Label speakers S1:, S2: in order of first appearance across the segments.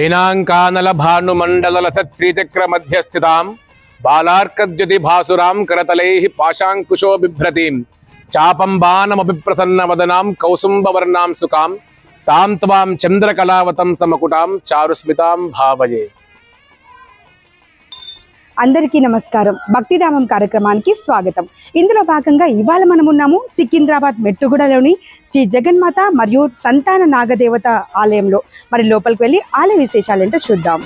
S1: ఏనాంకానల భానుమండల సశ్రీచక్ర మధ్యస్థితాం బాలార్కద్యుతి భాసురాం కరతలైః పాశాంకుశో బిభ్రతీం చాపం బాణమభిప్రసన్న వదనాం కౌసుంభవర్ణాం సుకాం తాం త్వాం చంద్రకళావతం సమకుటాం చారుస్మితాం భావయే.
S2: అందరికీ నమస్కారం. భక్తిధామం కార్యక్రమానికి స్వాగతం. ఇందులో భాగంగా ఇవాళ మనం ఉన్నాము సికింద్రాబాద్ మెట్టుగూడలోని శ్రీ జగన్మాత మరియు సంతాన నాగదేవత ఆలయంలో. మరి లోపలికి వెళ్ళి ఆలయ విశేషాలు ఏంటో చూద్దాం.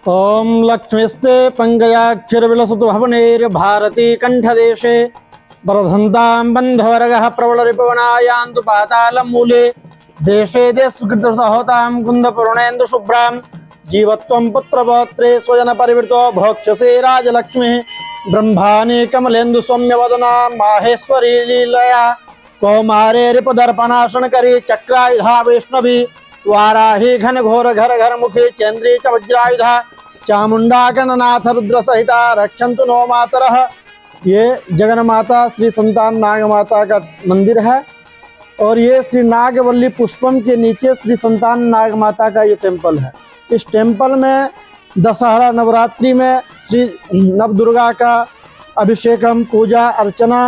S3: ओम लक्ष्मीस्ते पंकजाक्षरविलसतु भवनेर्भारती कंठदेशे वरधन्तां बन्धवरगः प्रबलरिपवनायान्तु पातालं मूले देशे देशकृतसहोतां कुन्दपूर्णेन्दु शुभ्रां जीवत्वं पुत्रपौत्रे स्वजनपरिवृतो भोक्षसे राजलक्ष्मीः ब्रह्माणि कमलेन्दु सौम्यवदना माहेश्वरी लीलया कौमारे रिपुदर्पणाशनकरी चक्रायुधा वैष्णवी वाराही घन घोर घर घर मुखी चंद्री च वज्रायुधा चामुंडा गणनाथ रुद्र सहिता रक्षन्तु नो मातरः। ये जगन्माता श्री संतान नाग माता का मंदिर है और ये श्री नागवल्ली पुष्पम के नीचे श्री संतान नाग माता का ये टेम्पल है। इस टेम्पल में दशहरा नवरात्रि में श्री नवदुर्गा का अभिषेकम पूजा अर्चना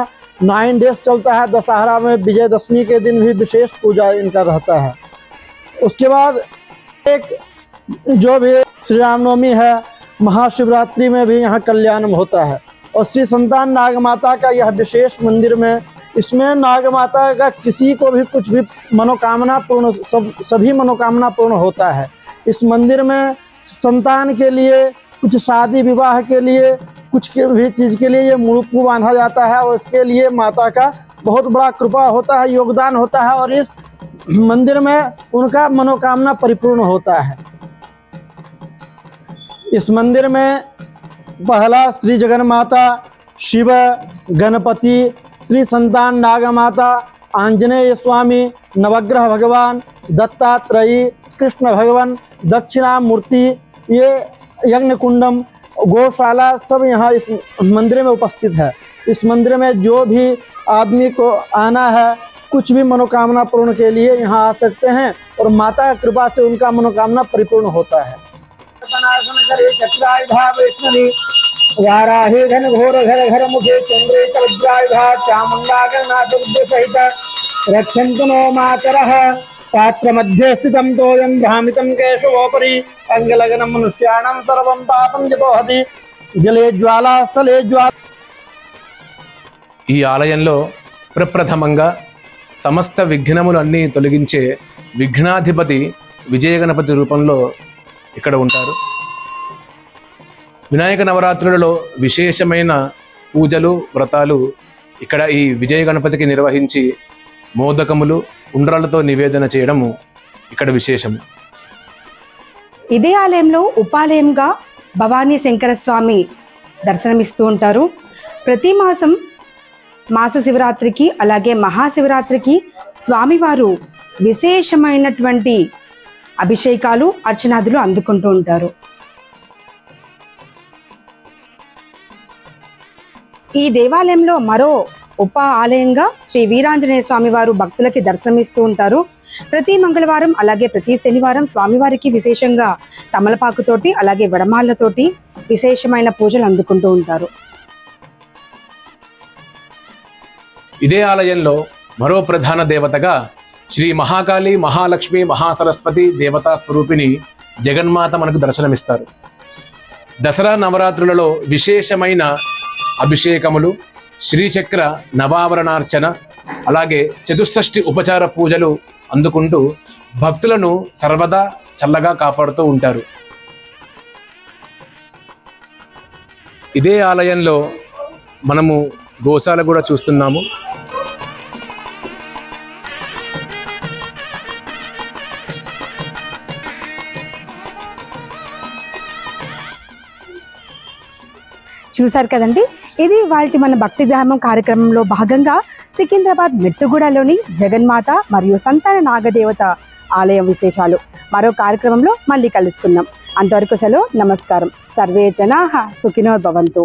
S3: 9 डेज चलता है। दशहरा में विजयदशमी के दिन भी विशेष पूजा इनका रहता है। उसके बाद एक जो भी श्री रामनवमी है, महाशिवरात्रि में भी यहाँ कल्याणम होता है। और श्री संतान नाग माता का यह विशेष मंदिर में इसमें नाग माता का किसी को भी कुछ भी मनोकामना पूर्ण सभी मनोकामना पूर्ण होता है। इस मंदिर में संतान के लिए, कुछ शादी विवाह के लिए, कुछ के भी चीज़ के लिए ये मुड़ुपू बांधा जाता है और इसके लिए माता का बहुत बड़ा कृपा होता है, योगदान होता है और इस मंदिर में उनका मनोकामना परिपूर्ण होता है। इस मंदिर में पहला श्री जगन्माता, शिव, गणपति, श्री संतान नाग माता, आंजनेय स्वामी, नवग्रह भगवान, दत्तात्रेयी, कृष्ण भगवान, दक्षिणामूर्ति, ये यज्ञ कुंडम, गौशाला सब यहाँ इस मंदिर में उपस्थित है। इस मंदिर में जो भी आदमी को आना है, कुछ भी मनोकामना पूर्ण के लिए यहाँ आ सकते हैं और माता की कृपा से उनका मनोकामना परिपूर्ण होता है। वाराही घन घोर घर घर मुखे चंद्रे वज्रायुधा चामुंडा गणनाथ रुद्र सहित रक्षन्तु नो मातरः। पात्र मध्ये स्थितं तोयं भ्रामितं केशवोपरि अंगलग्नं मनुष्याणां सर्वं पापं जपोहति जले ज्वाला स्थले ज्वाला।
S1: ఈ ఆలయంలో ప్రప్రథమంగా సమస్త విఘ్నములన్నీ తొలగించే విఘ్నాధిపతి విజయ గణపతి రూపంలో ఇక్కడ ఉంటారు. వినాయక నవరాత్రులలో విశేషమైన పూజలు వ్రతాలు ఇక్కడ ఈ విజయ గణపతికి నిర్వహించి మోదకములు ఉండ్రాలతో నివేదన చేయడము ఇక్కడ విశేషం.
S2: ఇదే ఆలయంలో ఉపాలయంగా భవానీ శంకర స్వామి దర్శనమిస్తూ ఉంటారు. ప్రతి మాసం మాస శివరాత్రికి అలాగే మహాశివరాత్రికి స్వామివారు విశేషమైనటువంటి అభిషేకాలు అర్చనాదులు అందుకుంటూ ఉంటారు. ఈ దేవాలయంలో మరో ఉప ఆలయంగా శ్రీ వీరాంజనేయ స్వామివారు భక్తులకి దర్శనమిస్తూ ఉంటారు. ప్రతి మంగళవారం అలాగే ప్రతి శనివారం స్వామివారికి విశేషంగా తమలపాకుతోటి అలాగే వడమాళ్ళతోటి విశేషమైన పూజలు అందుకుంటూ ఉంటారు.
S1: ఇదే ఆలయంలో మరో ప్రధాన దేవతగా శ్రీ మహాకాళి, మహాలక్ష్మి, మహాసరస్వతి దేవతా స్వరూపిణి జగన్మాత మనకు దర్శనమిస్తారు. దసరా నవరాత్రులలో విశేషమైన అభిషేకములు, శ్రీచక్ర నవావరణార్చన అలాగే చతుషష్ఠి ఉపచార పూజలు అందుకుంటూ భక్తులను సర్వదా చల్లగా కాపాడుతూ ఉంటారు. ఇదే ఆలయంలో మనము గోశాల కూడా చూస్తున్నాము.
S2: చూశారు కదండి, ఇది వాళ్ళ మన భక్తి ధామం కార్యక్రమంలో భాగంగా సికింద్రాబాద్ మెట్టుగూడలోని జగన్మాత మరియు సంతాన నాగదేవత ఆలయం విశేషాలు. మరో కార్యక్రమంలో మళ్ళీ కలుసుకుందాం. అంతవరకు సెలవు. నమస్కారం. సర్వే జనాః సుఖినో భవంతు.